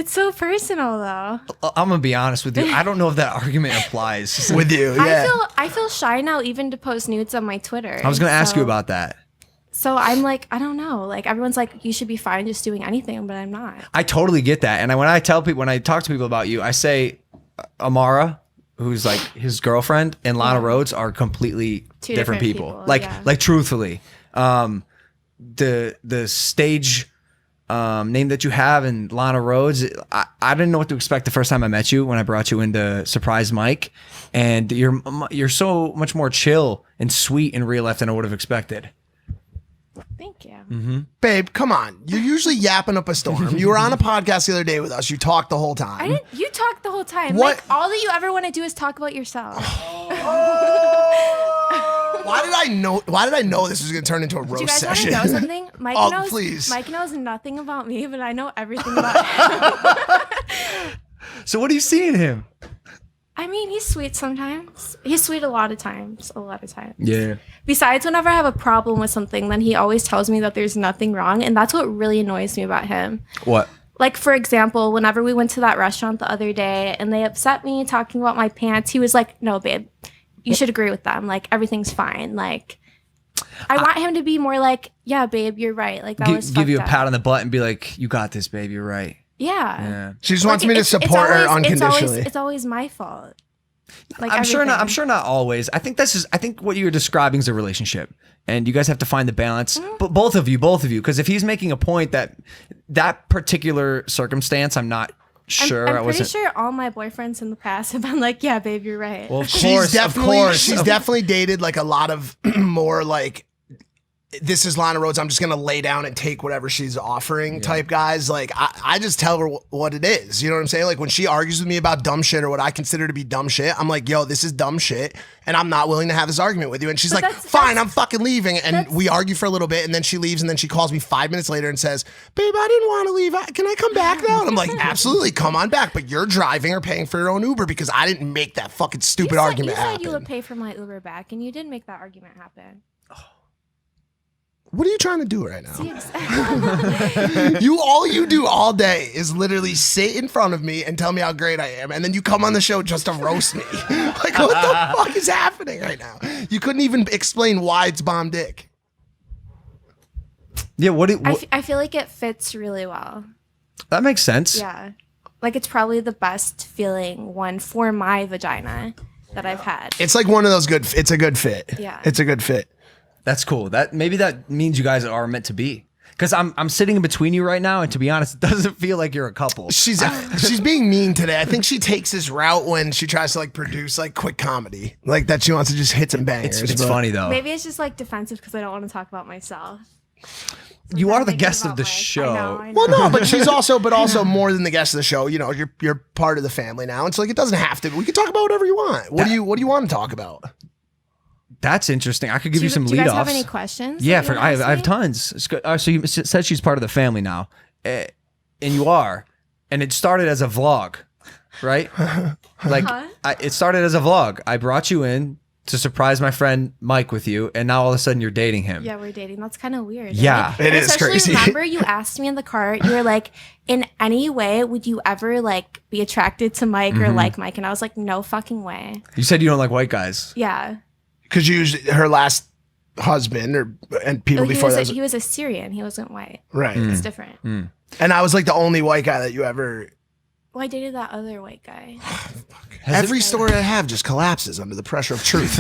It's so personal, though. I'm gonna be honest with you. I don't know if that argument applies with you. Yeah. I feel shy now even to post nudes on my Twitter. I was gonna ask you about that. So I'm like, I don't know. Like everyone's like, you should be fine just doing anything, but I'm not. I totally get that. And when I talk to people about you, I say Amara, who's like his girlfriend, and Lana Rhoades are completely two different people. Like truthfully, the stage name that you have and Lana Rhoades, I didn't know what to expect the first time I met you when I brought you into Surprise Mike, and you're so much more chill and sweet in real life than I would have expected. Thank you. Mm-hmm. Babe, come on. You're usually yapping up a storm. You were on a podcast the other day with us. You talked the whole time. You talked the whole time. What? Like, all that you ever want to do is talk about yourself. Why did I know this was going to turn into a roast session? Do you guys want to know something? Mike knows nothing about me, but I know everything about him. So what do you see in him? I mean, he's sweet sometimes. He's sweet a lot of times. Yeah. Besides, whenever I have a problem with something, then he always tells me that there's nothing wrong. And that's what really annoys me about him. What? Like, for example, whenever we went to that restaurant the other day and they upset me talking about my pants, he was like, no, babe, you should agree with them. Like, everything's fine. Like, I want him to be more like, yeah, babe, you're right. Like, that was give you a up. pat on the butt and be like, you got this, babe, you're right. Yeah. She just wants me to support her unconditionally. It's always my fault. Like I'm sure not always. I think what you're describing is a relationship, and you guys have to find the balance. But both of you, because if he's making a point that particular circumstance, I'm not sure. I'm pretty sure all my boyfriends in the past have been like, yeah, babe, you're right. Well, of course, she's definitely dated like a lot of more like, this is Lana Rhoades, I'm just going to lay down and take whatever she's offering type guys. Like, I just tell her what it is. You know what I'm saying? Like, when she argues with me about dumb shit or what I consider to be dumb shit, I'm like, yo, this is dumb shit, and I'm not willing to have this argument with you. And she's like, fine, I'm fucking leaving. And we argue for a little bit, and then she leaves, and then she calls me 5 minutes later and says, babe, I didn't want to leave. Can I come back now? And I'm like, absolutely, come on back. But you're driving or paying for your own Uber because I didn't make that fucking stupid argument happen. You said you would pay for my Uber back, and you did make that argument happen. What are you trying to do right now? All you do all day is literally sit in front of me and tell me how great I am, and then you come on the show just to roast me. Like, what the fuck is happening right now? You couldn't even explain why it's bomb dick. Yeah, I feel like it fits really well. That makes sense. Yeah. Like, it's probably the best feeling one for my vagina that I've had. It's like one of those it's a good fit. Yeah. It's a good fit. That's cool. Maybe that means you guys are meant to be. Because I'm sitting in between you right now, and to be honest, it doesn't feel like you're a couple. She's being mean today. I think she takes this route when she tries to like produce like quick comedy, like that she wants to just hit some bangers. It's funny though. Maybe it's just like defensive because I don't want to talk about myself. You are the guest of the show. I know. Well, no, but she's also more than the guest of the show. You know, you're part of the family now. It's like, it doesn't have to. We can talk about whatever you want. What do you want to talk about? That's interesting. I could give you some lead-offs. Do you guys have any questions? Yeah, I have tons. So you said she's part of the family now, and you are, and it started as a vlog, right? Like it started as a vlog. I brought you in to surprise my friend Mike with you, and now all of a sudden you're dating him. Yeah, we're dating. That's kind of weird. Yeah, right? It is crazy. Remember, you asked me in the car. You were like, "In any way, would you ever like be attracted to Mike or like Mike?" And I was like, "No fucking way." You said you don't like white guys. Yeah. Because you used her last husband and people before that. He was a Syrian. He wasn't white. Right. It's different. And I was like the only white guy that you ever. Well, I dated that other white guy. Every story I have just collapses under the pressure of truth.